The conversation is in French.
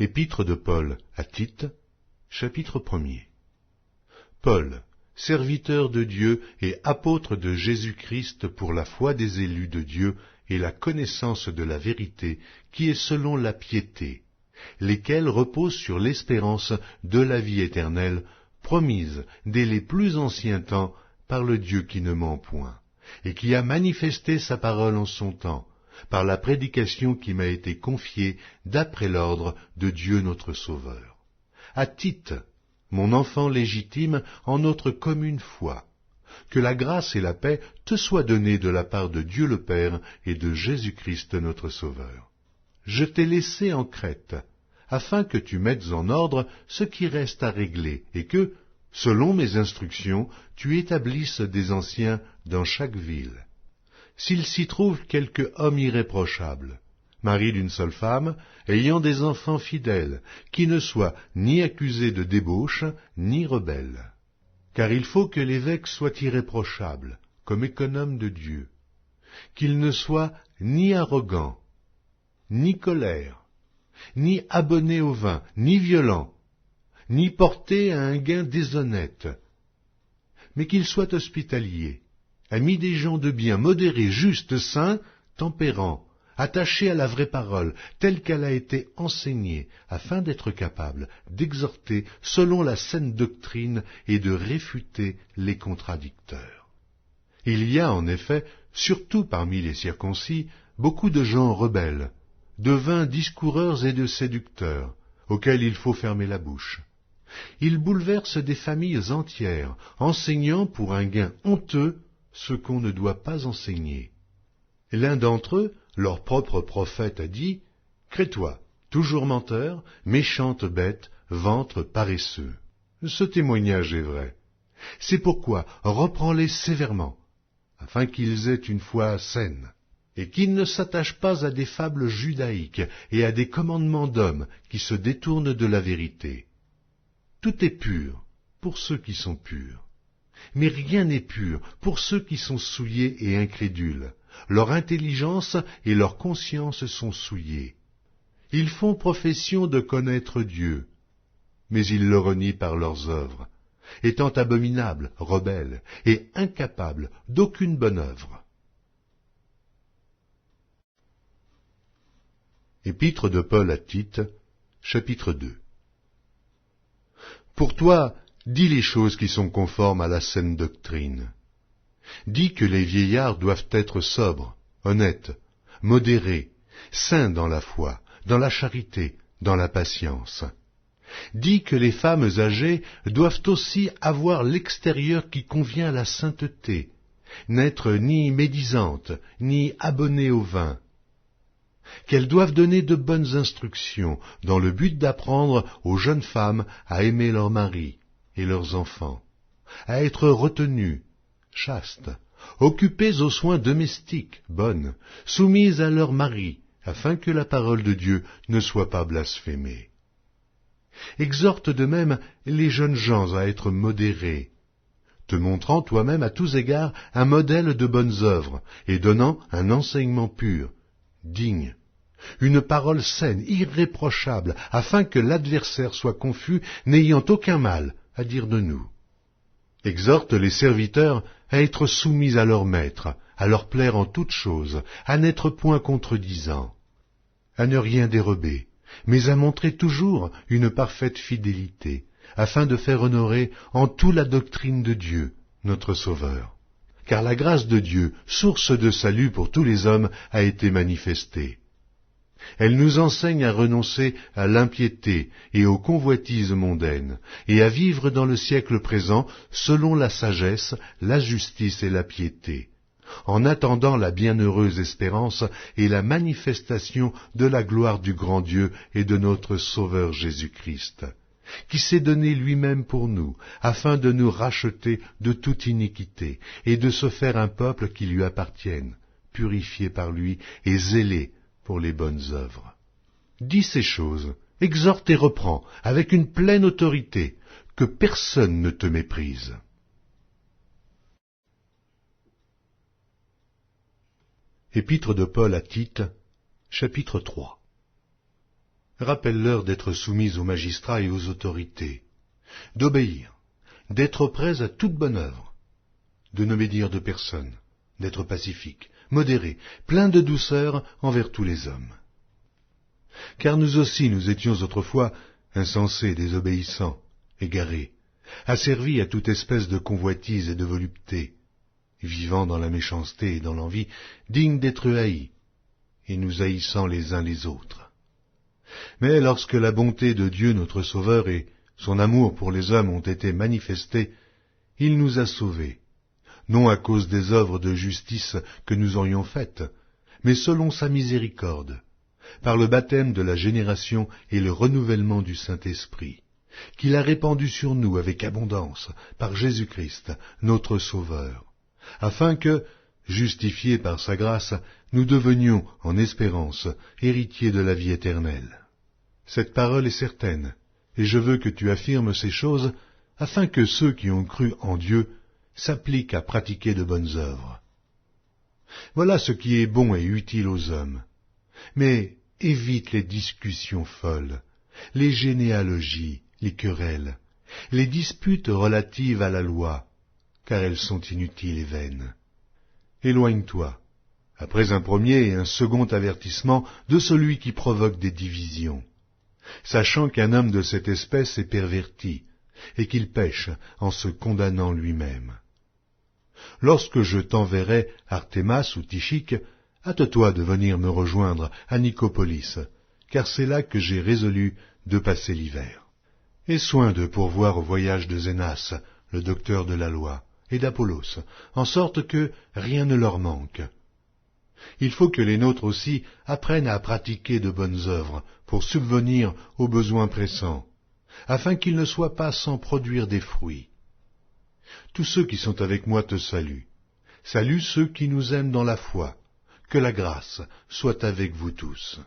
Épître de Paul à Tite, chapitre 1er. Paul, serviteur de Dieu et apôtre de Jésus-Christ pour la foi des élus de Dieu et la connaissance de la vérité qui est selon la piété, lesquels reposent sur l'espérance de la vie éternelle, promise dès les plus anciens temps par le Dieu qui ne ment point, et qui a manifesté sa parole en son temps, par la prédication qui m'a été confiée d'après l'ordre de Dieu notre Sauveur. À Tite, mon enfant légitime en notre commune foi, que la grâce et la paix te soient données de la part de Dieu le Père et de Jésus-Christ notre Sauveur. Je t'ai laissé en Crète, afin que tu mettes en ordre ce qui reste à régler, et que, selon mes instructions, tu établisses des anciens dans chaque ville. S'il s'y trouve quelque homme irréprochable, mari d'une seule femme, ayant des enfants fidèles, qui ne soit ni accusé de débauche, ni rebelle. Car il faut que l'évêque soit irréprochable, comme économe de Dieu, qu'il ne soit ni arrogant, ni colère, ni abonné au vin, ni violent, ni porté à un gain déshonnête, mais qu'il soit hospitalier, ami des gens de bien, modéré, juste, saint, tempérant, attaché à la vraie parole, telle qu'elle a été enseignée, afin d'être capable d'exhorter selon la saine doctrine et de réfuter les contradicteurs. Il y a en effet, surtout parmi les circoncis, beaucoup de gens rebelles, de vains discoureurs et de séducteurs, auxquels il faut fermer la bouche. Ils bouleversent des familles entières, enseignant pour un gain honteux ce qu'on ne doit pas enseigner. L'un d'entre eux, leur propre prophète, a dit « Crée-toi, toujours menteur, méchante bête, ventre paresseux ». Ce témoignage est vrai. C'est pourquoi reprends-les sévèrement, afin qu'ils aient une foi saine, et qu'ils ne s'attachent pas à des fables judaïques et à des commandements d'hommes qui se détournent de la vérité. Tout est pur pour ceux qui sont purs. Mais rien n'est pur pour ceux qui sont souillés et incrédules. Leur intelligence et leur conscience sont souillées. Ils font profession de connaître Dieu, mais ils le renient par leurs œuvres, étant abominables, rebelles et incapables d'aucune bonne œuvre. Épître de Paul à Tite, chapitre 2. Pour toi, dis les choses qui sont conformes à la saine doctrine. Dis que les vieillards doivent être sobres, honnêtes, modérés, saints dans la foi, dans la charité, dans la patience. Dis que les femmes âgées doivent aussi avoir l'extérieur qui convient à la sainteté, n'être ni médisantes, ni abonnées au vin. Qu'elles doivent donner de bonnes instructions, dans le but d'apprendre aux jeunes femmes à aimer leurs maris et leurs enfants, à être retenues, chastes, occupées aux soins domestiques, bonnes, soumises à leurs maris, afin que la parole de Dieu ne soit pas blasphémée. Exhorte de même les jeunes gens à être modérés, te montrant toi-même à tous égards un modèle de bonnes œuvres, et donnant un enseignement pur, digne, une parole saine, irréprochable, afin que l'adversaire soit confus, n'ayant aucun mal à dire de nous. Exhorte les serviteurs à être soumis à leur maître, à leur plaire en toutes choses, à n'être point contredisants, à ne rien dérober, mais à montrer toujours une parfaite fidélité, afin de faire honorer en tout la doctrine de Dieu, notre Sauveur. Car la grâce de Dieu, source de salut pour tous les hommes, a été manifestée. Elle nous enseigne à renoncer à l'impiété et aux convoitises mondaines, et à vivre dans le siècle présent selon la sagesse, la justice et la piété, en attendant la bienheureuse espérance et la manifestation de la gloire du grand Dieu et de notre Sauveur Jésus-Christ, qui s'est donné lui-même pour nous, afin de nous racheter de toute iniquité, et de se faire un peuple qui lui appartienne, purifié par lui et zélé pour les bonnes œuvres. Dis ces choses, exhorte et reprends, avec une pleine autorité, que personne ne te méprise. Épître de Paul à Tite, chapitre 3. Rappelle-leur d'être soumis aux magistrats et aux autorités, d'obéir, d'être prêts à toute bonne œuvre, de ne médire de personne, d'être pacifique, modéré, plein de douceur envers tous les hommes. Car nous aussi nous étions autrefois insensés, désobéissants, égarés, asservis à toute espèce de convoitise et de volupté, vivant dans la méchanceté et dans l'envie, dignes d'être haïs, et nous haïssant les uns les autres. Mais lorsque la bonté de Dieu notre Sauveur et son amour pour les hommes ont été manifestés, il nous a sauvés, non à cause des œuvres de justice que nous aurions faites, mais selon sa miséricorde, par le baptême de la génération et le renouvellement du Saint-Esprit, qu'il a répandu sur nous avec abondance par Jésus-Christ, notre Sauveur, afin que, justifiés par sa grâce, nous devenions, en espérance, héritiers de la vie éternelle. Cette parole est certaine, et je veux que tu affirmes ces choses, afin que ceux qui ont cru en Dieu s'appliquent à pratiquer de bonnes œuvres. Voilà ce qui est bon et utile aux hommes. Mais évite les discussions folles, les généalogies, les querelles, les disputes relatives à la loi, car elles sont inutiles et vaines. Éloigne-toi, après un premier et un second avertissement, de celui qui provoque des divisions, sachant qu'un homme de cette espèce est perverti, et qu'il pêche en se condamnant lui-même. Lorsque je t'enverrai Artémas ou Tychique, hâte-toi de venir me rejoindre à Nicopolis, car c'est là que j'ai résolu de passer l'hiver. Aie soin de pourvoir au voyage de Zénas, le docteur de la loi, et d'Apollos, en sorte que rien ne leur manque. Il faut que les nôtres aussi apprennent à pratiquer de bonnes œuvres pour subvenir aux besoins pressants, afin qu'ils ne soient pas sans produire des fruits. Tous ceux qui sont avec moi te saluent. Salue ceux qui nous aiment dans la foi. Que la grâce soit avec vous tous.